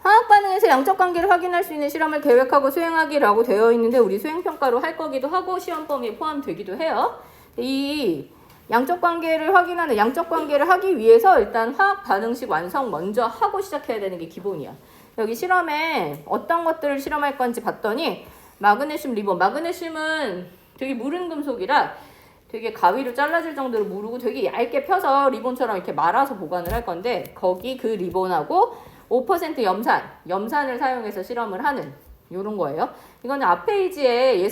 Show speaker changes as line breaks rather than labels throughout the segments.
화학 반응에서 양적 관계를 확인할 수 있는 실험을 계획하고 수행하기라고 되어 있는데 우리 수행평가로 할 거기도 하고 시험 범위에 포함되기도 해요. 이 양적 관계를 확인하는 양적 관계를 하기 위해서 일단 화학 반응식 완성 먼저 하고 시작해야 되는 게 기본이야. 여기 실험에 어떤 것들을 실험할 건지 봤더니 마그네슘 리본. 마그네슘은 되게 무른 금속이라 되게 가위로 잘라질 정도로 무르고 되게 얇게 펴서 리본처럼 이렇게 말아서 보관을 할 건데 거기 그 리본하고 5% 염산을 사용해서 실험을 하는 요런 거예요. 이거는 앞 페이지에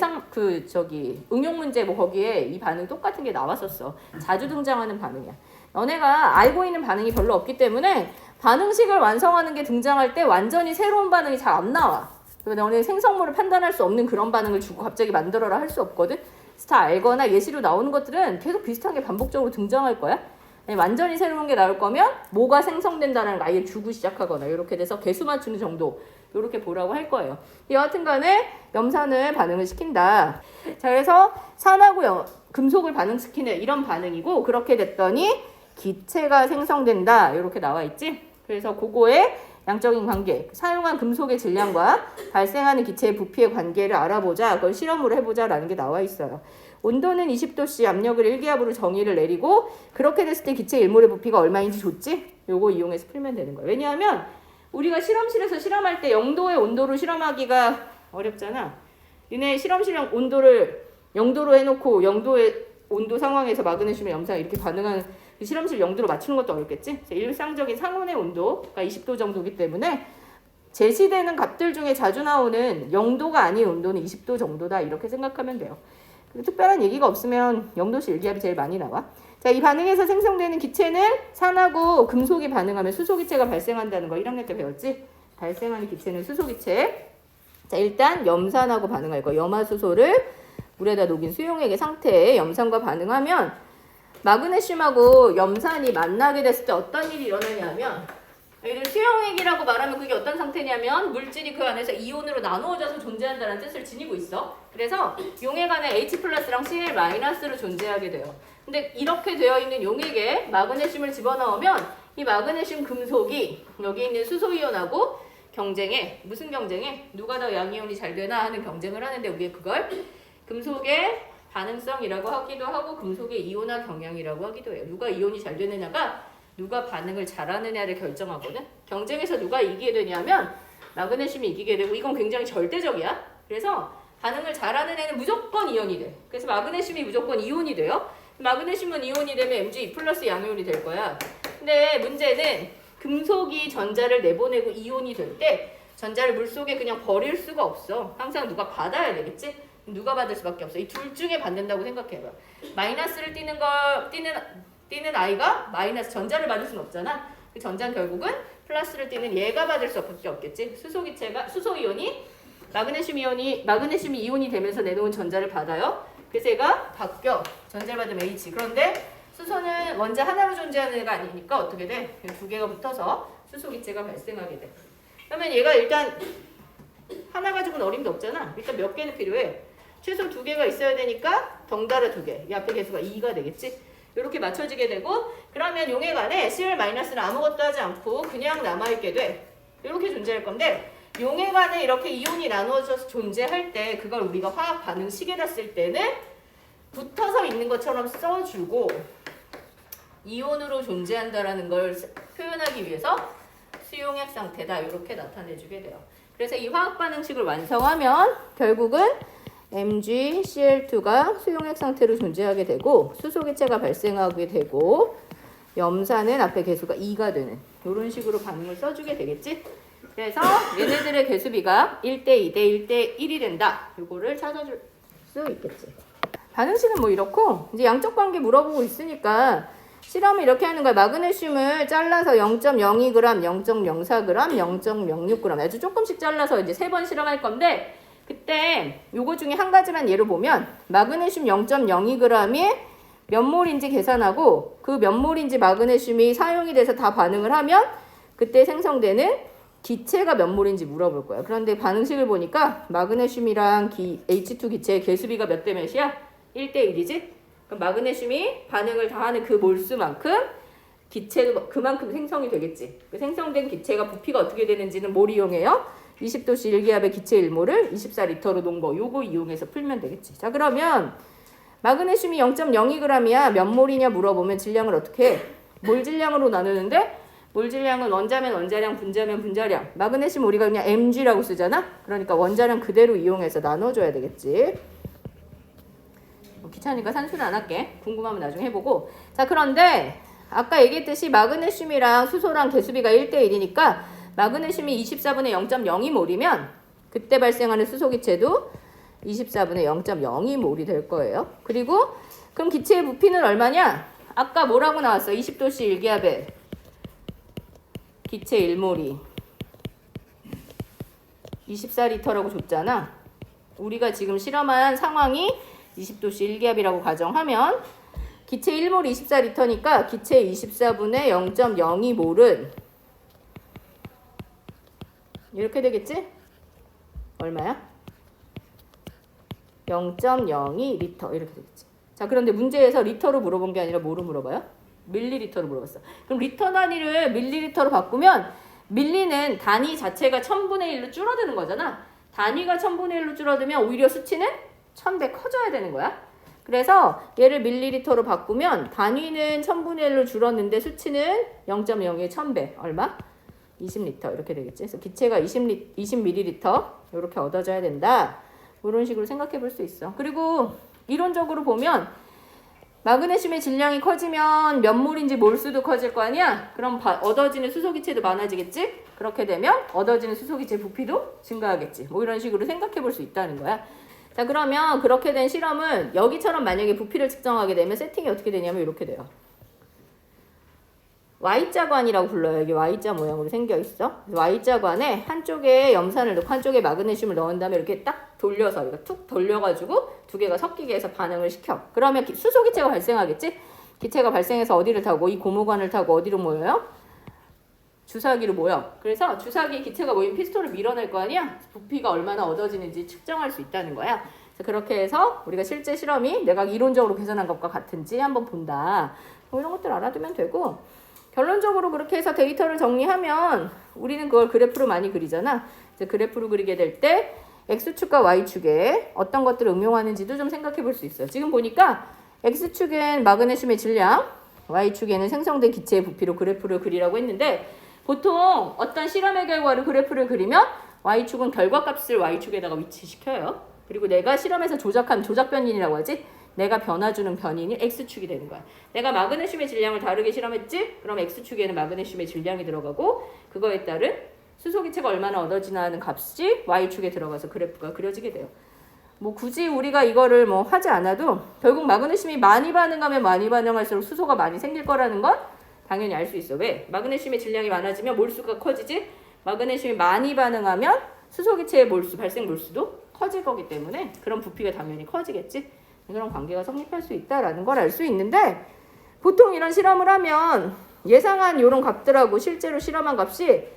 응용 문제 뭐 거기에 이 반응 똑같은 게 나왔었어. 자주 등장하는 반응이야. 너네가 알고 있는 반응이 별로 없기 때문에 반응식을 완성하는 게 등장할 때 완전히 새로운 반응이 잘 안 나와. 너네 생성물을 판단할 수 없는 그런 반응을 주고 갑자기 만들어라 할 수 없거든. 다 알거나 예시로 나오는 것들은 계속 비슷한 게 반복적으로 등장할 거야. 완전히 새로운 게 나올 거면 뭐가 생성된다는 걸 아예 주고 시작하거나 이렇게 돼서 개수 맞추는 정도 이렇게 보라고 할 거예요. 여하튼 간에 염산을 반응을 시킨다. 자, 그래서 산하고 금속을 반응시키는 이런 반응이고 그렇게 됐더니 기체가 생성된다. 이렇게 나와 있지. 그래서 그거의 양적인 관계, 사용한 금속의 질량과 발생하는 기체의 부피의 관계를 알아보자. 그걸 실험으로 해보자 라는 게 나와 있어요. 온도는 20도씨, 압력을 1기압으로 정의를 내리고 그렇게 됐을 때 기체 일몰의 부피가 얼마인지 줬지? 요거 이용해서 풀면 되는 거예요. 왜냐하면 우리가 실험실에서 실험할 때 0도의 온도로 실험하기가 어렵잖아. 얘네 실험실 온도를 0도로 해놓고 0도의 온도 상황에서 마그네슘의 염산 이렇게 반응하는 실험실 0도로 맞추는 것도 어렵겠지? 일상적인 상온의 온도가 20도 정도이기 때문에 제시되는 값들 중에 자주 나오는 0도가 아닌 온도는 20도 정도다 이렇게 생각하면 돼요. 특별한 얘기가 없으면 0도씨 1기압이 제일 많이 나와. 자, 이 반응에서 생성되는 기체는 산하고 금속이 반응하면 수소기체가 발생한다는 거 1학년 때 배웠지? 발생하는 기체는 수소기체. 자, 일단 염산하고 반응할 거. 염화수소를 물에다 녹인 수용액의 상태에 염산과 반응하면 마그네슘하고 염산이 만나게 됐을 때 어떤 일이 일어나냐면 여기를 수용액이라고 말하면 그게 어떤 상태냐면 물질이 그 안에서 이온으로 나누어져서 존재한다는 뜻을 지니고 있어. 그래서 용액 안에 H+랑 Cl-로 존재하게 돼요. 근데 이렇게 되어 있는 용액에 마그네슘을 집어넣으면 이 마그네슘 금속이 여기 있는 수소이온하고 경쟁해. 무슨 경쟁해? 누가 더 양이온이 잘 되나 하는 경쟁을 하는데 우리가 그걸 금속의 반응성이라고 하기도 하고 금속의 이온화 경향이라고 하기도 해요. 누가 이온이 잘 되느냐가 누가 반응을 잘하느냐를 결정하거든. 경쟁에서 누가 이기게 되냐면 마그네슘이 이기게 되고 이건 굉장히 절대적이야. 그래서 반응을 잘하는 애는 무조건 이온이 돼. 그래서 마그네슘이 무조건 이온이 돼요. 마그네슘은 이온이 되면 Mg2+ 양이온이 될 거야. 근데 문제는 금속이 전자를 내보내고 이온이 될 때 전자를 물속에 그냥 버릴 수가 없어. 항상 누가 받아야 되겠지? 누가 받을 수밖에 없어. 이 둘 중에 받는다고 생각해봐. 마이너스를 띄는 아이가 마이너스 전자를 받을 수는 없잖아. 그 전자는 결국은 플러스를 띄는 얘가 받을 수밖에 없겠지. 수소이온이 마그네슘이 이온이 되면서 내놓은 전자를 받아요. 그래서 얘가 바뀌어. 전자를 받으면 H. 그런데 수소는 원자 하나로 존재하는 애가 아니니까 어떻게 돼? 두 개가 붙어서 수소기체가 발생하게 돼. 그러면 얘가 일단 하나 가지고는 어림도 없잖아. 일단 몇 개는 필요해. 최소 2개가 있어야 되니까 덩달아 2개. 이 앞에 개수가 2가 되겠지. 이렇게 맞춰지게 되고 그러면 용액 안에 Cl-는 아무것도 하지 않고 그냥 남아있게 돼. 이렇게 존재할 건데 용액 안에 이렇게 이온이 나누어져서 존재할 때 그걸 우리가 화학 반응식에다 쓸 때는 붙어서 있는 것처럼 써주고 이온으로 존재한다라는 걸 표현하기 위해서 수용액 상태다 이렇게 나타내주게 돼요. 그래서 이 화학 반응식을 완성하면 결국은 MgCl2가 수용액 상태로 존재하게 되고 수소기체가 발생하게 되고 염산은 앞에 개수가 2가 되는 이런 식으로 반응을 써주게 되겠지? 그래서 얘네들의 개수비가 1대2 대 1대1이 된다. 이거를 찾아줄 수 있겠지. 반응식은 뭐 이렇고 이제 양적 관계 물어보고 있으니까 실험을 이렇게 하는 거야. 마그네슘을 잘라서 0.02g, 0.04g, 0.06g 아주 조금씩 잘라서 이제 3번 실험할 건데 그때 요거 중에 한 가지만 예로 보면 마그네슘 0.02g이 몇 몰인지 계산하고 그 몇 몰인지 마그네슘이 사용이 돼서 다 반응을 하면 그때 생성되는 기체가 몇 몰인지 물어볼 거야. 그런데 반응식을 보니까 마그네슘이랑 H2 기체의 개수비가 몇 대 몇이야? 1대1이지? 그럼 마그네슘이 반응을 다 하는 그 몰수만큼 기체도 그만큼 생성이 되겠지. 그 생성된 기체가 부피가 어떻게 되는지는 뭘 이용해요? 20도씨 1기압의 기체 1몰을 24리터로 놓은 거 요거 이용해서 풀면 되겠지. 자 그러면 마그네슘이 0.02g이야. 몇 몰이냐 물어보면 질량을 어떻게 해? 몰 질량으로 나누는데 몰 질량은 원자면 원자량, 분자면 분자량. 마그네슘 우리가 그냥 mg라고 쓰잖아. 그러니까 원자량 그대로 이용해서 나눠줘야 되겠지. 귀찮으니까 산수는 안 할게. 궁금하면 나중에 해보고. 자 그런데 아까 얘기했듯이 마그네슘이랑 수소랑 개수비가 1대1이니까 마그네슘이 24분의 0.02몰이면 그때 발생하는 수소기체도 24분의 0.02몰이 될 거예요. 그리고 그럼 기체의 부피는 얼마냐? 아까 뭐라고 나왔어? 20도씨 1기압에 기체 1몰이 24리터라고 줬잖아. 우리가 지금 실험한 상황이 20도씨 1기압이라고 가정하면 기체 1몰이 24리터니까 기체 24분의 0.02몰은 이렇게 되겠지? 얼마야? 0.02리터 이렇게 되겠지. 자 그런데 문제에서 리터로 물어본 게 아니라 뭐로 물어봐요? 밀리리터로 물어봤어. 그럼 리터 단위를 밀리리터로 바꾸면 밀리는 단위 자체가 1000분의 1로 줄어드는 거잖아. 단위가 1000분의 1로 줄어들면 오히려 수치는 1000배 커져야 되는 거야. 그래서 얘를 밀리리터로 바꾸면 단위는 1000분의 1로 줄었는데 수치는 0.02의 1000배. 얼마? 20리터 이렇게 되겠지. 그래서 기체가 20ml 이렇게 얻어져야 된다. 이런 식으로 생각해 볼 수 있어. 그리고 이론적으로 보면 마그네슘의 질량이 커지면 몇 몰인지 몰수도 커질 거 아니야? 그럼 얻어지는 수소기체도 많아지겠지? 그렇게 되면 얻어지는 수소기체 부피도 증가하겠지. 뭐 이런 식으로 생각해 볼 수 있다는 거야. 자 그러면 그렇게 된 실험은 여기처럼 만약에 부피를 측정하게 되면 세팅이 어떻게 되냐면 이렇게 돼요. Y자관이라고 불러요. 여기 Y자 모양으로 생겨 있어. Y자관에 한쪽에 염산을 넣고 한쪽에 마그네슘을 넣은 다음에 이렇게 딱 돌려서 이거 툭 돌려가지고 두 개가 섞이게 해서 반응을 시켜. 그러면 수소기체가 발생하겠지? 기체가 발생해서 어디를 타고 이 고무관을 타고 어디로 모여요? 주사기로 모여. 그래서 주사기에 기체가 모인 피스톤을 밀어낼 거 아니야? 부피가 얼마나 얻어지는지 측정할 수 있다는 거야. 그렇게 해서 우리가 실제 실험이 내가 이론적으로 계산한 것과 같은지 한번 본다. 뭐 이런 것들 알아두면 되고 결론적으로 그렇게 해서 데이터를 정리하면 우리는 그걸 그래프로 많이 그리잖아. 이제 그래프로 그리게 될 때 X축과 Y축에 어떤 것들을 응용하는지도 좀 생각해 볼 수 있어요. 지금 보니까 X축엔 마그네슘의 질량, Y축에는 생성된 기체의 부피로 그래프를 그리라고 했는데 보통 어떤 실험의 결과를 그래프를 그리면 Y축은 결과값을 Y축에다가 위치시켜요. 그리고 내가 실험에서 조작한 조작 변인이라고 하지? 내가 변화주는 변인이 X축이 되는 거야. 내가 마그네슘의 질량을 다르게 실험했지? 그럼 X축에는 마그네슘의 질량이 들어가고 그거에 따른 수소기체가 얼마나 얻어지나 하는 값이 Y축에 들어가서 그래프가 그려지게 돼요. 뭐 굳이 우리가 이거를 뭐 하지 않아도 결국 마그네슘이 많이 반응하면 많이 반응할수록 수소가 많이 생길 거라는 건 당연히 알 수 있어. 왜? 마그네슘의 질량이 많아지면 몰수가 커지지? 마그네슘이 많이 반응하면 수소기체의 몰수, 발생 몰수도 커질 거기 때문에 그런 부피가 당연히 커지겠지? 그런 관계가 성립할 수 있다라는 걸 알 수 있는데 보통 이런 실험을 하면 예상한 이런 값들하고 실제로 실험한 값이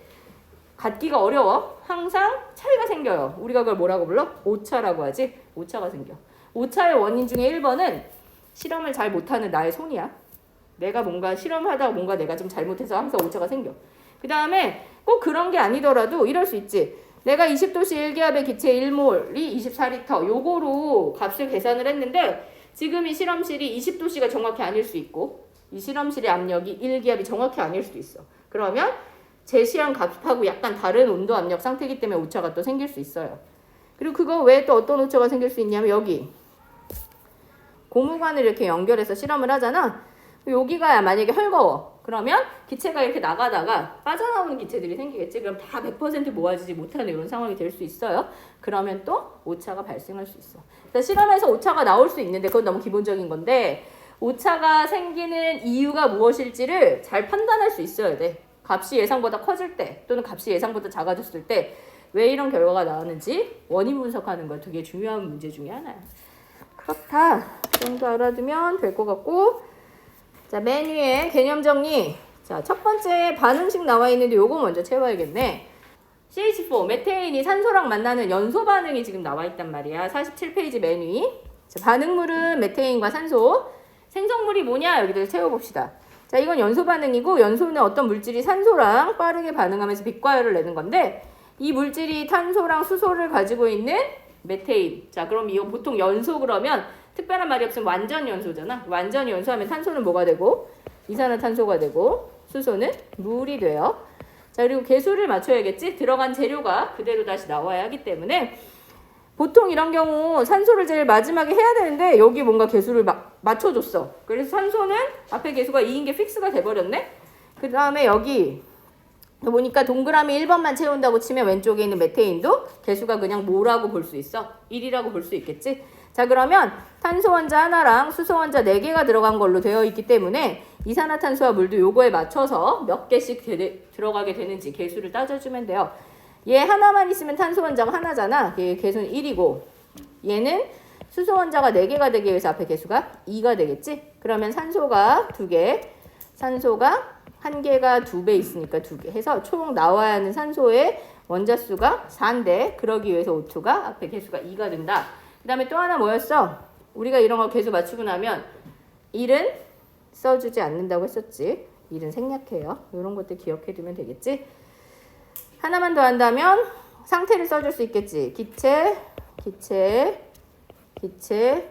같기가 어려워. 항상 차이가 생겨요. 우리가 그걸 뭐라고 불러? 오차라고 하지? 오차가 생겨. 오차의 원인 중에 1번은 실험을 잘 못하는 나의 손이야. 내가 뭔가 실험하다가 뭔가 내가 좀 잘못해서 항상 오차가 생겨. 그 다음에 꼭 그런 게 아니더라도 이럴 수 있지. 내가 20도씨 1기압의 기체 1몰이 24리터 요거로 값을 계산을 했는데 지금 이 실험실이 20도씨가 정확히 아닐 수 있고 이 실험실의 압력이 1기압이 정확히 아닐 수도 있어. 그러면 제시한 값하고 약간 다른 온도 압력 상태이기 때문에 오차가 또 생길 수 있어요. 그리고 그거 외에 또 어떤 오차가 생길 수 있냐면 여기 고무관을 이렇게 연결해서 실험을 하잖아. 여기가 만약에 헐거워. 그러면 기체가 이렇게 나가다가 빠져나오는 기체들이 생기겠지. 그럼 다 100% 모아지지 못하는 이런 상황이 될 수 있어요. 그러면 또 오차가 발생할 수 있어. 그래서 실험에서 오차가 나올 수 있는데 그건 너무 기본적인 건데 오차가 생기는 이유가 무엇일지를 잘 판단할 수 있어야 돼. 값이 예상보다 커질 때 또는 값이 예상보다 작아졌을 때 왜 이런 결과가 나왔는지 원인 분석하는 거 되게 중요한 문제 중에 하나야. 그렇다. 그 정도 알아두면 될 것 같고 자, 맨 위에 개념 정리. 자, 첫 번째 반응식 나와 있는데 요거 먼저 채워야겠네. CH4, 메테인이 산소랑 만나는 연소 반응이 지금 나와 있단 말이야. 47페이지 맨 위. 자, 반응물은 메테인과 산소. 생성물이 뭐냐? 여기를 채워봅시다. 자, 이건 연소 반응이고 연소는 어떤 물질이 산소랑 빠르게 반응하면서 빛과열을 내는 건데 이 물질이 탄소랑 수소를 가지고 있는 메테인. 자, 그럼 이거 보통 연소 그러면 특별한 말이 없으면 완전 연소잖아. 완전히 연소하면 탄소는 뭐가 되고 이산화탄소가 되고 수소는 물이 돼요. 자, 그리고 계수를 맞춰야겠지? 들어간 재료가 그대로 다시 나와야 하기 때문에 보통 이런 경우 산소를 제일 마지막에 해야 되는데 여기 뭔가 계수를 맞춰줬어. 그래서 산소는 앞에 계수가 2인 게 픽스가 돼버렸네. 그 다음에 여기 보니까 동그라미 1번만 채운다고 치면 왼쪽에 있는 메테인도 계수가 그냥 뭐라고 볼 수 있어? 1이라고 볼 수 있겠지? 자, 그러면 탄소 원자 하나랑 수소 원자 4개가 들어간 걸로 되어 있기 때문에 이산화탄소와 물도 요거에 맞춰서 몇 개씩 들어가게 되는지 계수를 따져주면 돼요. 얘 하나만 있으면 탄소 원자가 하나잖아. 얘 계수는 1이고 얘는 수소 원자가 4개가 되기 위해서 앞에 계수가 2가 되겠지? 그러면 산소가 2개, 산소가 1개가 2배 있으니까 2개 해서 총 나와야 하는 산소의 원자 수가 4인데 그러기 위해서 O2가 앞에 계수가 2가 된다. 그 다음에 또 하나 뭐였어? 우리가 이런 거 계수 맞추고 나면 1은 써주지 않는다고 했었지. 1은 생략해요. 이런 것들 기억해 두면 되겠지? 하나만 더 한다면 상태를 써줄 수 있겠지. 기체.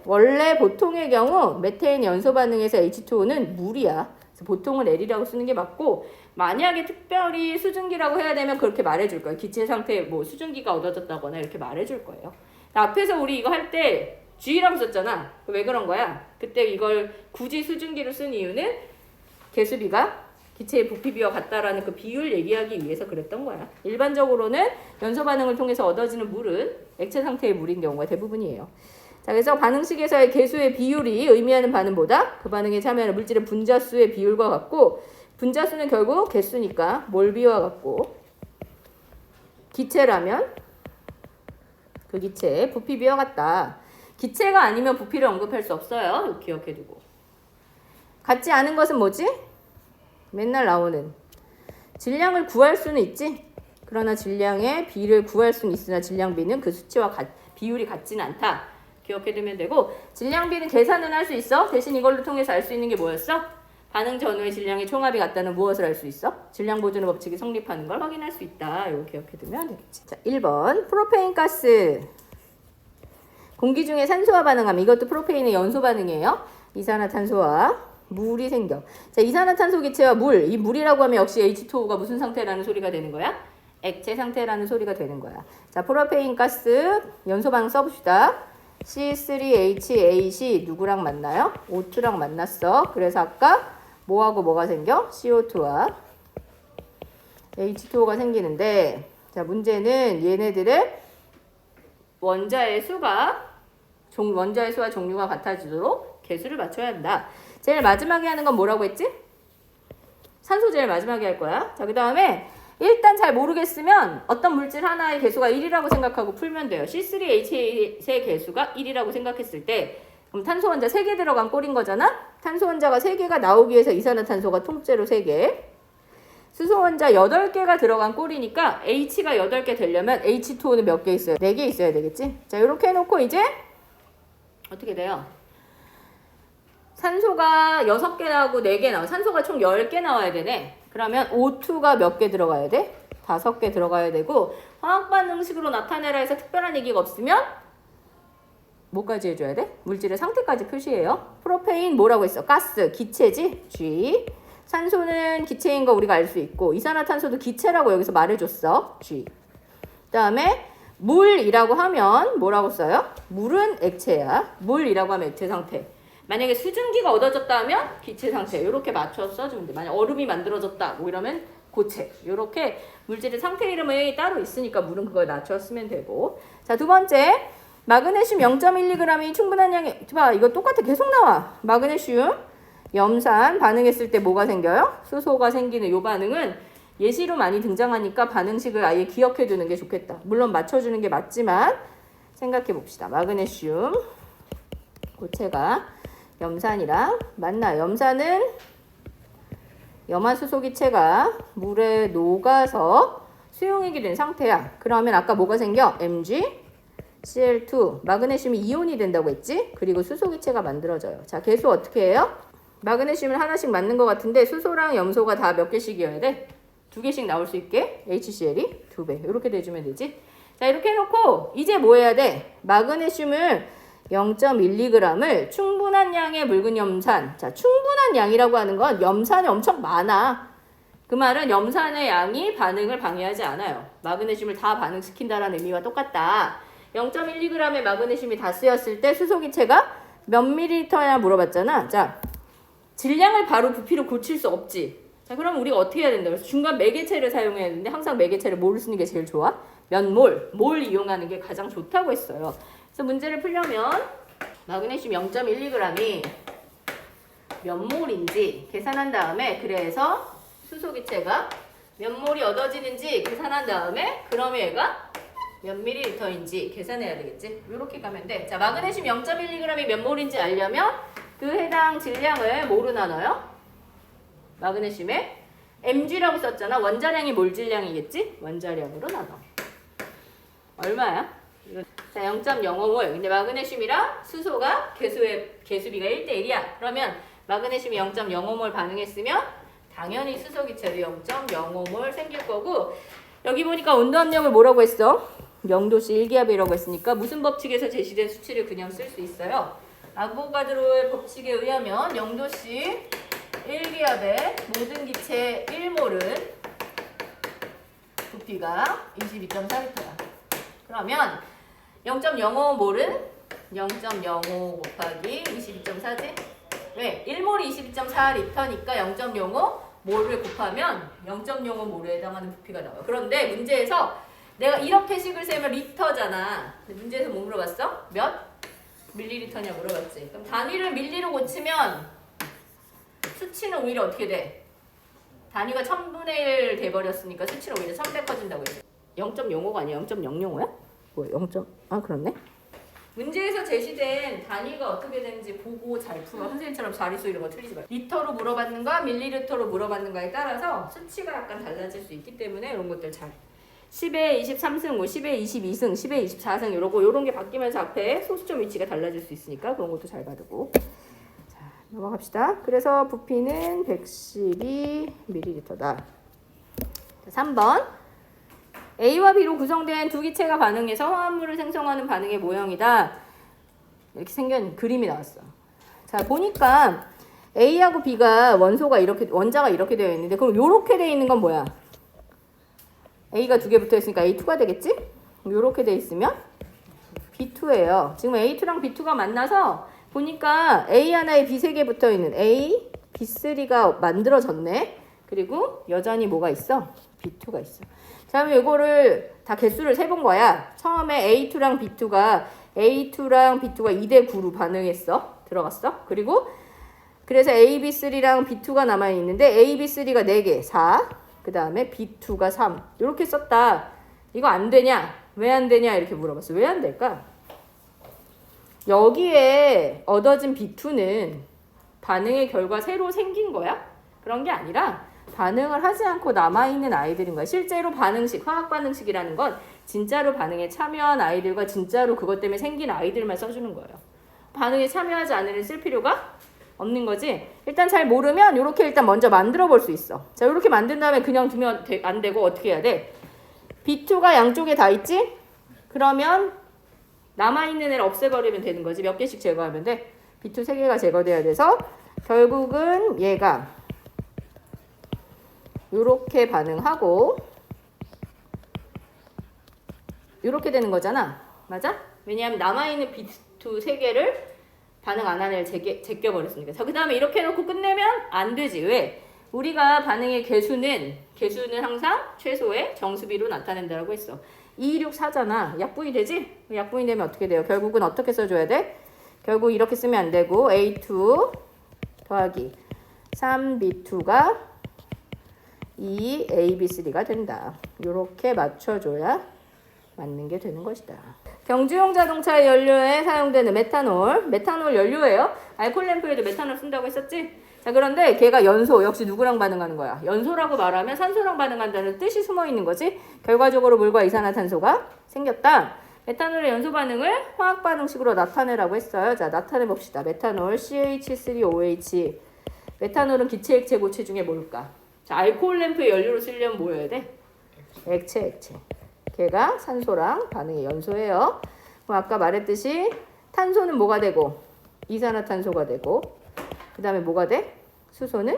원래 보통의 경우 메테인 연소 반응에서 H2O는 물이야. 그래서 보통은 L이라고 쓰는 게 맞고 만약에 특별히 수증기라고 해야 되면 그렇게 말해줄 거예요. 기체 상태에 뭐 수증기가 얻어졌다거나 이렇게 말해줄 거예요. 앞에서 우리 이거 할 때 G라고 썼잖아. 왜 그런 거야? 그때 이걸 굳이 수증기로 쓴 이유는 계수비가 기체의 부피비와 같다라는 그 비율 얘기하기 위해서 그랬던 거야. 일반적으로는 연소 반응을 통해서 얻어지는 물은 액체 상태의 물인 경우가 대부분이에요. 자, 그래서 반응식에서의 계수의 비율이 의미하는 반응보다 그 반응에 참여하는 물질의 분자수의 비율과 같고 분자수는 결국 개수니까 몰비와 같고 기체라면 그 기체의 부피비와 같다. 기체가 아니면 부피를 언급할 수 없어요. 이거 기억해두고. 같지 않은 것은 뭐지? 맨날 나오는 질량을 구할 수는 있지. 그러나 질량의 비를 구할 수는 있으나 질량비는 그 수치와 비율이 같지는 않다. 기억해두면 되고 질량비는 계산은 할 수 있어. 대신 이걸로 통해서 알 수 있는 게 뭐였어? 반응 전후의 질량의 총합이 같다는 무엇을 알 수 있어? 질량 보존의 법칙이 성립하는 걸 확인할 수 있다. 이거 기억해두면 되겠지. 자, 1번 프로페인 가스 공기 중에 산소와 반응하면 이것도 프로페인의 연소 반응이에요. 이산화탄소와 물이 생겨. 자, 이산화탄소 기체와 물, 이 물이라고 하면 역시 H2O가 무슨 상태라는 소리가 되는 거야? 액체 상태라는 소리가 되는 거야. 자, 프로페인 가스 연소 반응 써봅시다. C3H8이 누구랑 만나요? O2랑 만났어. 그래서 아까 뭐하고 뭐가 생겨? CO2와 H2O가 생기는데 자, 문제는 얘네들의 원자의 수와 종류가 같아지도록 개수를 맞춰야 한다. 제일 마지막에 하는 건 뭐라고 했지? 산소 제일 마지막에 할 거야. 자, 그 다음에 일단 잘 모르겠으면 어떤 물질 하나의 개수가 1이라고 생각하고 풀면 돼요. C3H8의 개수가 1이라고 생각했을 때 그럼 탄소 원자 3개 들어간 꼴인 거잖아? 탄소 원자가 3개가 나오기 위해서 이산화탄소가 통째로 3개 수소 원자 8개가 들어간 꼴이니까 H가 8개 되려면 H2O는 몇 개 있어요? 4개 있어야 되겠지? 자, 이렇게 해놓고 이제 어떻게 돼요? 산소가 6개 나오고 4개 나와. 산소가 총 10개 나와야 되네. 그러면 O2가 몇 개 들어가야 돼? 5개 들어가야 되고 화학 반응식으로 나타내라 해서 특별한 얘기가 없으면 뭐까지 해줘야 돼? 물질의 상태까지 표시해요. 프로페인 뭐라고 했어? 가스, 기체지? G. 산소는 기체인 거 우리가 알 수 있고 이산화탄소도 기체라고 여기서 말해줬어. G. 그 다음에 물이라고 하면 뭐라고 써요? 물은 액체야. 물이라고 하면 액체 상태. 만약에 수증기가 얻어졌다 하면 기체 상태. 이렇게 맞춰서 써주면 돼. 만약 얼음이 만들어졌다 뭐 이러면 고체. 이렇게 물질의 상태 이름이 따로 있으니까 물은 그걸 맞춰 쓰면 되고. 자, 두 번째 마그네슘 0.1mg이 충분한 양의 봐, 이거 똑같아. 계속 나와. 마그네슘 염산 반응했을 때 뭐가 생겨요? 수소가 생기는 이 반응은 예시로 많이 등장하니까 반응식을 아예 기억해 두는 게 좋겠다. 물론 맞춰주는 게 맞지만 생각해 봅시다. 마그네슘 고체가 염산이랑 만나. 염산은 염화수소 기체가 물에 녹아서 수용액이 된 상태야. 그러면 아까 뭐가 생겨? Mg, Cl2 마그네슘이 이온이 된다고 했지? 그리고 수소 기체가 만들어져요. 자, 계수 어떻게 해요? 마그네슘을 하나씩 맞는 것 같은데 수소랑 염소가 다 몇 개씩이어야 돼? 2개씩 나올 수 있게 HCl이 2배 이렇게 돼주면 되지. 자 이렇게 해놓고 이제 뭐 해야 돼? 마그네슘을 0.12g을 충분한 양의 묽은 염산. 자 충분한 양이라고 하는 건 염산이 엄청 많아. 그 말은 염산의 양이 반응을 방해하지 않아요. 마그네슘을 다 반응시킨다라는 의미와 똑같다. 0.12g의 마그네슘이 다 쓰였을 때 수소기체가 몇 밀리리터냐 물어봤잖아. 자 질량을 바로 부피로 고칠 수 없지. 자 그럼 우리가 어떻게 해야 된다? 그래서 중간 매개체를 사용해야 되는데 항상 매개체를 뭐를 쓰는 게 제일 좋아? 몇 몰, 몰 이용하는 게 가장 좋다고 했어요. 그래서 문제를 풀려면 마그네슘 0.12g이 몇 몰인지 계산한 다음에 그래서 수소기체가 몇 몰이 얻어지는지 계산한 다음에 그럼 얘가 몇 밀리리터인지 계산해야 되겠지? 이렇게 가면 돼. 자 마그네슘 0.12g이 몇 몰인지 알려면 그 해당 질량을 뭐로 나눠요? 마그네슘에 mg라고 썼잖아. 원자량이 몰 질량이겠지? 원자량으로 나눠. 얼마야? 자 0.05몰. 근데 마그네슘이랑 수소가 개수비가 1대1이야. 그러면 마그네슘이 0.05몰 반응했으면 당연히 수소기체도 0.05몰 생길 거고 여기 보니까 온도압력을 뭐라고 했어? 0도씨 1기압이라고 했으니까 무슨 법칙에서 제시된 수치를 그냥 쓸 수 있어요? 아보가드로의 법칙에 의하면 0도씨 1기압의 모든 기체 1몰은 부피가 22.4리터야. 그러면 0.05몰은 0.05 곱하기 22.4지? 왜? 1몰이 22.4리터니까 0.05몰을 곱하면 0.05몰에 해당하는 부피가 나와요. 그런데 문제에서 내가 이렇게 식을 세면 리터잖아. 근데 문제에서 뭐 물어봤어? 몇 밀리리터냐 물어봤지. 그럼 단위를 밀리로 고치면 수치는 오히려 어떻게 돼? 단위가 1000분의 1 돼버렸으니까 수치는 오히려 1000배 커진다고 했어. 0.05가 아니야? 0.00야? 뭐야? 0. 아 그렇네. 문제에서 제시된 단위가 어떻게 되는지 보고 잘 풀어. 선생님처럼 자릿수 이런 거 틀리지 마. 리터로 물어봤는가 밀리리터로 물어봤는가에 따라서 수치가 약간 달라질 수 있기 때문에 이런 것들 잘. 10에 23승, 뭐 10에 22승, 10에 24승 요런 게 바뀌면서 앞에 소수점 위치가 달라질 수 있으니까 그런 것도 잘 봐두고. 자, 넘어갑시다. 그래서 부피는 112ml다. 3번. A와 B로 구성된 두 기체가 반응해서 화합물을 생성하는 반응의 모형이다. 이렇게 생긴 그림이 나왔어. 자, 보니까 A하고 B가 원자가 이렇게 되어 있는데 그럼 이렇게 되어 있는 건 뭐야? A가 2개 붙어 있으니까 A2가 되겠지? 이렇게 돼 있으면 B2예요. 지금 A2랑 B2가 만나서 보니까 A 하나에 B 3개 붙어 있는 A, B3가 만들어졌네. 그리고 여전히 뭐가 있어? B2가 있어. 자, 그럼 이거를 다 개수를 세본 거야. 처음에 A2랑 B2가 2대 9로 반응했어. 들어갔어. 그리고 그래서 A, B3랑 B2가 남아있는데 A, B3가 4개, 4. 그 다음에 B2가 3 이렇게 썼다. 이거 안 되냐? 왜 안 되냐? 이렇게 물어봤어. 왜 안 될까? 여기에 얻어진 B2는 반응의 결과 새로 생긴 거야? 그런 게 아니라 반응을 하지 않고 남아있는 아이들인 거야. 실제로 반응식, 화학 반응식이라는 건 진짜로 반응에 참여한 아이들과 진짜로 그것 때문에 생긴 아이들만 써주는 거예요. 반응에 참여하지 않으면 쓸 필요가 없는 거지. 일단 잘 모르면 이렇게 일단 먼저 만들어 볼 수 있어. 자, 이렇게 만든 다음에 그냥 두면 안 되고 어떻게 해야 돼? B2가 양쪽에 다 있지? 그러면 남아있는 애를 없애버리면 되는 거지. 몇 개씩 제거하면 돼? B2 3개가 제거돼야 돼서 결국은 얘가 이렇게 반응하고 이렇게 되는 거잖아. 맞아? 왜냐하면 남아있는 B2 3개를 반응 안 하는 애를 제껴버렸으니까. 자, 그 다음에 이렇게 해놓고 끝내면 안 되지. 왜? 우리가 반응의 개수는 항상 최소의 정수비로 나타낸다고 했어. 2, 6, 4잖아. 약분이 되지? 약분이 되면 어떻게 돼요? 결국은 어떻게 써줘야 돼? 결국 이렇게 쓰면 안 되고 A2 더하기 3B2가 2AB3가 된다. 이렇게 맞춰줘야 맞는 게 되는 것이다. 경주용 자동차 연료에 사용되는 메탄올 연료예요. 알코올 램프에도 메탄올 쓴다고 했었지? 자, 그런데 걔가 연소, 역시 누구랑 반응하는 거야? 연소라고 말하면 산소랑 반응한다는 뜻이 숨어 있는 거지. 결과적으로 물과 이산화탄소가 생겼다. 메탄올의 연소 반응을 화학 반응식으로 나타내라고 했어요. 자, 나타내 봅시다. 메탄올 CH3OH 메탄올은 기체, 액체, 고체 중에 뭘까? 자, 알코올 램프에 연료로 쓰려면 뭐여야 돼? 액체. 걔가 산소랑 반응의 연소예요. 그럼 아까 말했듯이 탄소는 뭐가 되고? 이산화탄소가 되고, 그 다음에 뭐가 돼? 수소는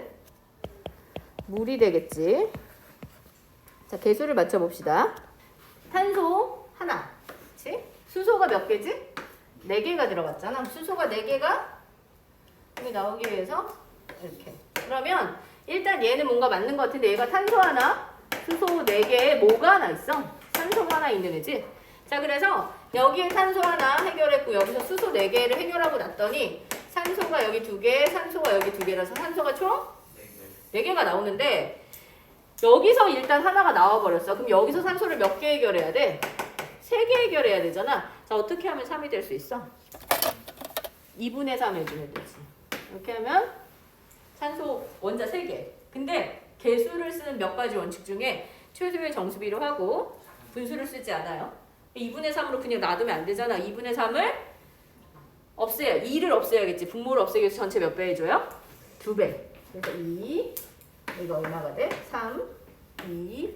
물이 되겠지. 자, 개수를 맞춰봅시다. 탄소 하나, 그치? 수소가 몇 개지? 4개가 들어갔잖아. 수소가 4개가 여기 나오기 위해서 이렇게. 그러면 일단 얘는 뭔가 맞는 것 같은데 얘가 탄소 하나, 수소 4개에 뭐가 하나 있어? 산소가 하나 있는 애지. 자, 그래서 여기에 탄소 하나 해결했고 여기서 수소 4개를 해결하고 났더니 산소가 여기 2개, 산소가 여기 2개라서 산소가 총 4개가 나오는데 여기서 일단 하나가 나와버렸어. 그럼 여기서 산소를 몇 개 해결해야 돼? 3개 해결해야 되잖아. 자, 어떻게 하면 3이 될 수 있어? 2분의 3 해주면 되지. 이렇게 하면 산소 원자 3개. 근데 개수를 쓰는 몇 가지 원칙 중에 최소의 정수비로 하고 분수를 쓰지 않아요. 2분의 3으로 그냥 놔두면 안 되잖아. 2분의 3을 없애야 2를 없애야겠지. 분모를 없애기 위해서 전체 몇 배 해줘요? 2배. 그래서 2, 이거 얼마가 돼? 3, 2,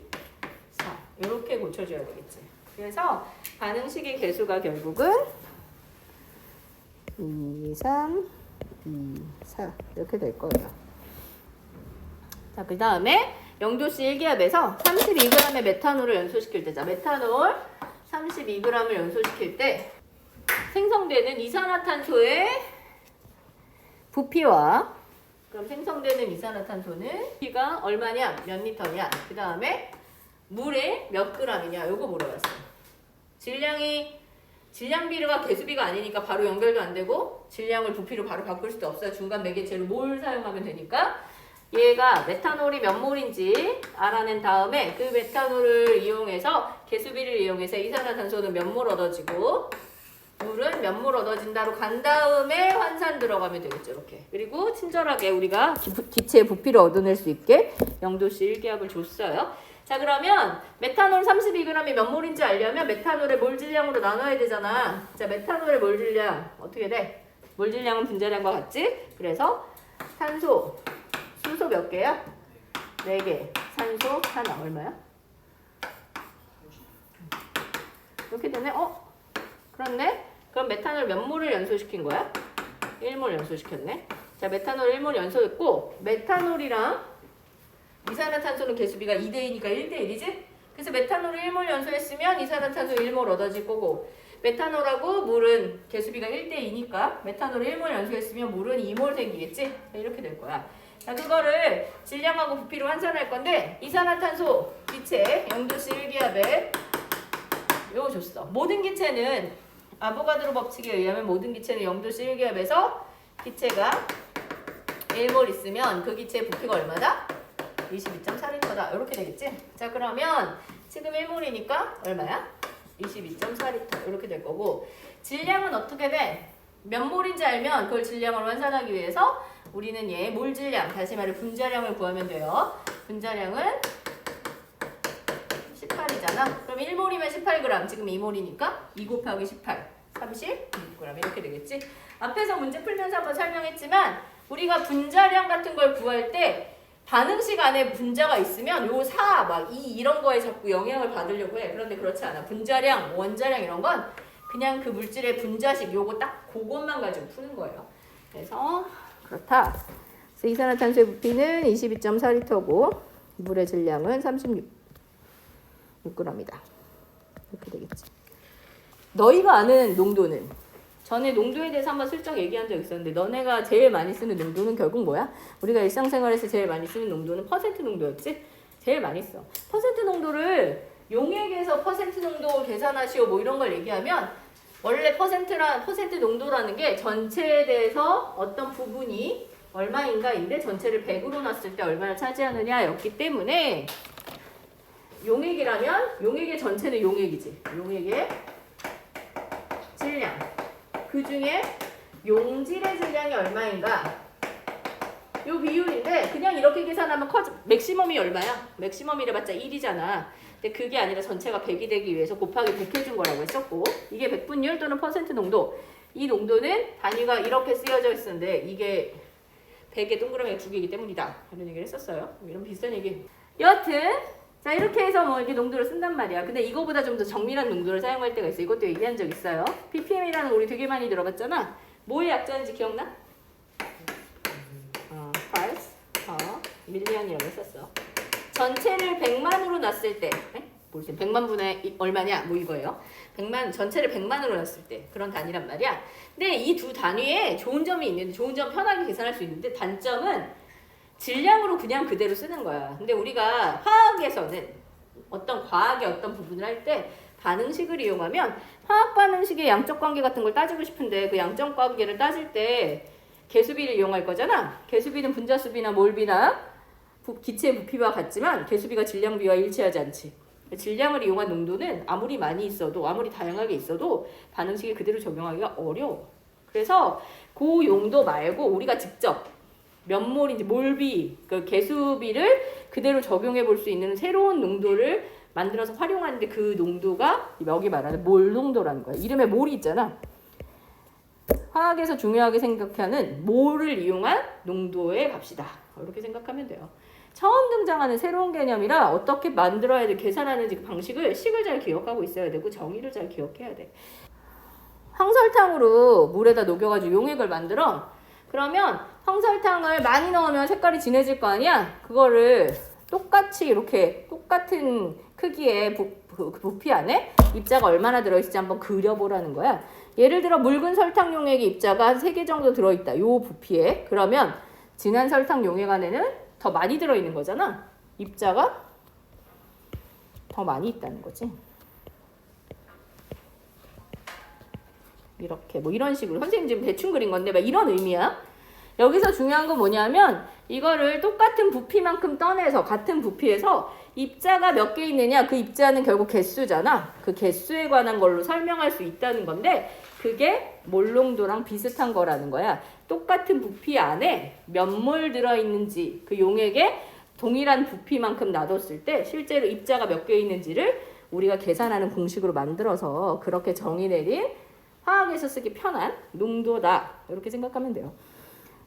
4 이렇게 고쳐줘야 되겠지. 그래서 반응식의 개수가 결국은 2, 3, 2, 4 이렇게 될 거예요. 자, 그 다음에 0도씨 1기압에서 32g의 메탄올을 연소시킬 때, 자, 메탄올 32g을 연소시킬 때 생성되는 이산화탄소의 부피와 그럼 생성되는 이산화탄소는 부피가 얼마냐? 몇 리터냐? 그 다음에 물에 몇 g이냐? 요거 물어봤어요. 질량비가 개수비가 아니니까 바로 연결도 안 되고 질량을 부피로 바로 바꿀 수도 없어요. 중간 매개체로 몰 사용하면 되니까 얘가 메탄올이 몇 몰인지 알아낸 다음에 그 메탄올을 이용해서 개수비를 이용해서 이산화탄소는 몇 몰 얻어지고 물은 몇 몰 얻어진다로 간 다음에 환산 들어가면 되겠죠. 이렇게. 그리고 친절하게 우리가 기체의 부피를 얻어낼 수 있게 0도씨 1기압을 줬어요. 자, 그러면 메탄올 32g이 몇 몰인지 알려면 메탄올의 몰 질량으로 나눠야 되잖아. 자, 메탄올의 몰 질량 어떻게 돼? 몰 질량은 분자량과 같지? 그래서 탄소, 수소 몇 개야? 4개. 산소 하나 얼마야? 이렇게 되네. 그렇네. 그럼 메탄올 몇 몰을 연소시킨 거야? 1몰 연소시켰네. 자, 메탄올 1몰 연소했고 메탄올이랑 이산화탄소는 개수비가 2대2니까 1대1이지? 그래서 메탄올을 1몰 연소했으면 이산화탄소 1몰 얻어질 거고 메탄올하고 물은 개수비가 1대2니까 메탄올을 1몰 연소했으면 물은 2몰 생기겠지? 이렇게 될 거야. 자, 그거를 질량하고 부피로 환산할 건데 이산화탄소 기체 0도씨 1기압에 요거 줬어. 모든 기체는 아보가드로 법칙에 의하면 모든 기체는 0도씨 1기압에서 기체가 1몰 있으면 그 기체의 부피가 얼마다? 22.4리터다. 이렇게 되겠지? 자, 그러면 지금 1몰이니까 얼마야? 22.4리터. 이렇게 될 거고 질량은 어떻게 돼? 몇 몰인지 알면 그걸 질량으로 환산하기 위해서 우리는 얘 몰 질량, 다시 말해 분자량을 구하면 돼요. 분자량은 18이잖아. 그럼 1몰이면 18g, 지금 2몰이니까 2 곱하기 18, 36g 이렇게 되겠지. 앞에서 문제 풀면서 한번 설명했지만 우리가 분자량 같은 걸 구할 때 반응식 안에 분자가 있으면 요 4, 막 2 이런 거에 자꾸 영향을 받으려고 해. 그런데 그렇지 않아. 분자량, 원자량 이런 건 그냥 그 물질의 분자식 요거 딱 그것만 가지고 푸는 거예요. 그래서 그렇다. 그래서 이산화탄소의 부피는 22.4리터고 물의 질량은 36g이다. 이렇게 되겠지. 너희가 아는 농도는 전에 농도에 대해서 한번 슬쩍 얘기한 적 있었는데 너네가 제일 많이 쓰는 농도는 결국 뭐야? 우리가 일상생활에서 제일 많이 쓰는 농도는 퍼센트 농도였지? 제일 많이 써. 퍼센트 농도를 용액에서 퍼센트 농도 계산하시오 뭐 이런 걸 얘기하면 원래 퍼센트 농도라는 게 전체에 대해서 어떤 부분이 얼마인가인데 전체를 100으로 놨을 때 얼마나 차지하느냐였기 때문에 용액이라면 용액의 전체는 용액이지. 용액의 질량. 그 중에 용질의 질량이 얼마인가? 요 비율인데 그냥 이렇게 계산하면 맥시멈이 얼마야? 맥시멈이라봤자 1이잖아. 근데 그게 아니라 전체가 100이 되기 위해서 곱하기 100 해준 거라고 했었고 이게 백분율 또는 퍼센트 농도. 이 농도는 단위가 이렇게 쓰여져 있었는데 이게 100의 동그라미가 2개이기 때문이다. 이런 얘기를 했었어요. 이런 비슷한 얘기. 여하튼 자 이렇게 해서 뭐 이렇게 농도를 쓴단 말이야. 근데 이거보다 좀 더 정밀한 농도를 사용할 때가 있어. 이것도 얘기한 적 있어요. ppm이라는 거 우리 되게 많이 들어봤잖아. 뭐의 약자인지 기억나? parts per million이라고 했었어. 전체를 100만으로 놨을 때, 모르겠어요. 100만 분의 얼마냐? 뭐 이거예요. 100만 전체를 100만으로 놨을 때 그런 단위란 말이야. 근데 이 두 단위에 좋은 점이 있는데, 좋은 점 편하게 계산할 수 있는데 단점은 질량으로 그냥 그대로 쓰는 거야. 근데 우리가 화학에서는 어떤 과학의 어떤 부분을 할 때 반응식을 이용하면 화학 반응식의 양적 관계 같은 걸 따지고 싶은데 그 양적 관계를 따질 때 개수비를 이용할 거잖아. 개수비는 분자수비나 몰비나 기체의 부피와 같지만 개수비가 질량비와 일치하지 않지. 질량을 이용한 농도는 아무리 많이 있어도 아무리 다양하게 있어도 반응식에 그대로 적용하기가 어려워. 그래서 그 용도 말고 우리가 직접 몇 몰인지 몰비, 그 개수비를 그대로 적용해 볼 수 있는 새로운 농도를 만들어서 활용하는데 그 농도가 여기 말하는 몰 농도라는 거야. 이름에 몰이 있잖아. 화학에서 중요하게 생각하는 몰을 이용한 농도의 값이다. 이렇게 생각하면 돼요. 처음 등장하는 새로운 개념이라 어떻게 만들어야 돼, 계산하는지 그 방식을 식을 잘 기억하고 있어야 되고 정의를 잘 기억해야 돼. 황설탕으로 물에다 녹여가지고 용액을 만들어. 그러면 황설탕을 많이 넣으면 색깔이 진해질 거 아니야? 그거를 똑같이 이렇게 똑같은 크기의 부피 안에 입자가 얼마나 들어있을지 한번 그려보라는 거야. 예를 들어 묽은 설탕 용액의 입자가 한 3개 정도 들어있다. 요 부피에. 그러면 진한 설탕 용액 안에는 더 많이 들어있는 거잖아. 입자가 더 많이 있다는 거지. 이렇게 뭐 이런 식으로 선생님 지금 대충 그린 건데 막 이런 의미야. 여기서 중요한 건 뭐냐면 이거를 똑같은 부피만큼 떠내서 같은 부피에서 입자가 몇 개 있느냐, 그 입자는 결국 개수잖아. 그 개수에 관한 걸로 설명할 수 있다는 건데 그게 몰농도랑 비슷한 거라는 거야. 똑같은 부피 안에 몇 몰 들어있는지 그 용액에 동일한 부피만큼 놔뒀을 때 실제로 입자가 몇 개 있는지를 우리가 계산하는 공식으로 만들어서 그렇게 정의 내린 화학에서 쓰기 편한 농도다. 이렇게 생각하면 돼요.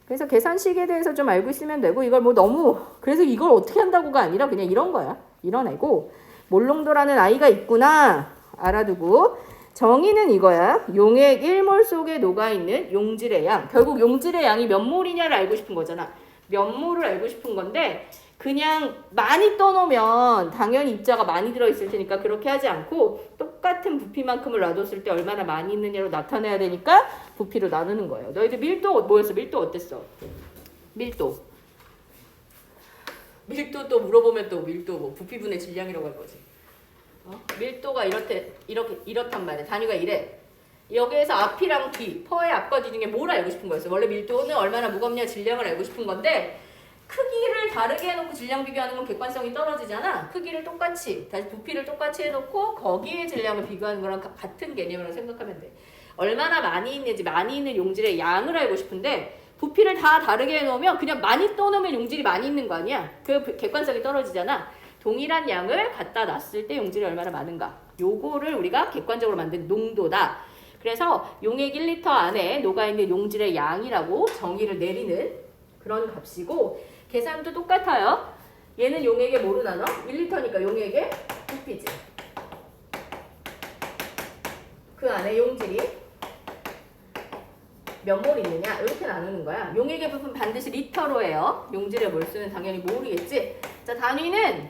그래서 계산식에 대해서 좀 알고 있으면 되고 이걸 뭐 너무 그래서 이걸 어떻게 한다고가 아니라 그냥 이런 거야. 이런 애고 몰농도라는 아이가 있구나 알아두고 정의는 이거야. 용액 1몰 속에 녹아있는 용질의 양. 결국 용질의 양이 몇 몰이냐를 알고 싶은 거잖아. 몇 몰을 알고 싶은 건데 그냥 많이 떠놓으면 당연히 입자가 많이 들어있을 테니까 그렇게 하지 않고 똑같은 부피만큼을 놔뒀을 때 얼마나 많이 있느냐로 나타내야 되니까 부피로 나누는 거예요. 너희들 밀도 뭐였어? 밀도 어땠어? 밀도 또 물어보면 또 밀도 뭐 부피분의 질량이라고 할 거지. 밀도가 이렇단 말이야. 단위가 이래. 여기에서 앞이랑 뒤, 퍼의 앞과 뒤 중에 뭘 알고 싶은 거였어? 원래 밀도는 얼마나 무겁냐 질량을 알고 싶은 건데 크기를 다르게 해놓고 질량 비교하는 건 객관성이 떨어지잖아. 크기를 똑같이, 다시 부피를 똑같이 해놓고 거기에 질량을 비교하는 거랑 같은 개념이라고 생각하면 돼. 얼마나 많이 있는지, 많이 있는 용질의 양을 알고 싶은데 부피를 다 다르게 해놓으면 그냥 많이 떠놓으면 용질이 많이 있는 거 아니야? 그 객관성이 떨어지잖아. 동일한 양을 갖다 놨을 때 용질이 얼마나 많은가. 요거를 우리가 객관적으로 만든 농도다. 그래서 용액 1리터 안에 녹아있는 용질의 양이라고 정의를 내리는 그런 값이고 계산도 똑같아요. 얘는 용액에 뭐로 나눠? 1리터니까 용액의 부피지. 그 안에 용질이 몇 몰 있느냐 이렇게 나누는 거야. 용액의 부분 반드시 리터로 해요. 용질의 몰수는 당연히 몰이겠지. 자, 단위는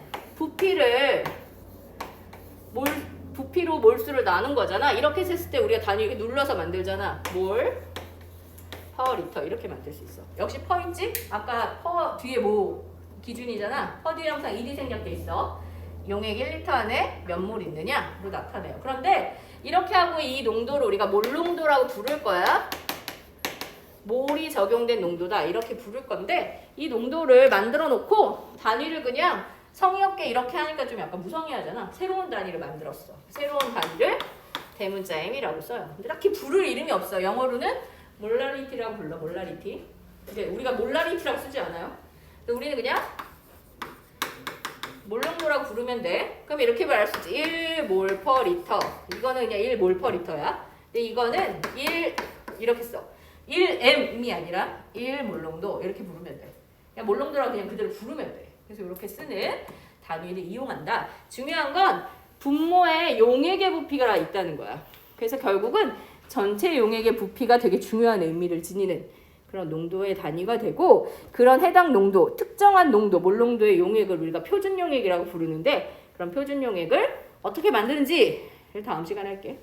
부피로 몰수를 나눈 거잖아. 이렇게 했을 때 우리가 단위 이렇게 눌러서 만들잖아. 몰 퍼 리터 이렇게 만들 수 있어. 역시 퍼인지 아까 퍼 뒤에 뭐 기준이잖아. 퍼 뒤에 항상 1이 생략돼 있어. 용액 1리터 안에 몇 몰 있느냐로 나타내요. 그런데 이렇게 하고 이 농도를 우리가 몰농도라고 부를 거야. 몰이 적용된 농도다 이렇게 부를 건데 이 농도를 만들어 놓고 단위를 그냥 성의 없게 이렇게 하니까 좀 약간 무성의하잖아. 새로운 단위를 만들었어. 새로운 단위를 대문자 M이라고 써요. 근데 딱히 부를 이름이 없어. 영어로는 몰라리티라고 불러. 몰라리티. 근데 우리가 몰라리티라고 쓰지 않아요. 근데 우리는 그냥 몰농도라고 부르면 돼. 그럼 이렇게 말할 수 있지. 1몰 퍼 리터. 이거는 그냥 1몰 퍼 리터야. 근데 이거는 1 이렇게 써. 1m이 아니라 1몰롱도 이렇게 부르면 돼. 그냥 몰롱도라고 그냥 그대로 부르면 돼. 그래서 이렇게 쓰는 단위를 이용한다. 중요한 건 분모에 용액의 부피가 있다는 거야. 그래서 결국은 전체 용액의 부피가 되게 중요한 의미를 지니는 그런 농도의 단위가 되고, 그런 해당 농도, 특정한 농도, 몰농도의 용액을 우리가 표준 용액이라고 부르는데, 그런 표준 용액을 어떻게 만드는지를 다음 시간에 할게.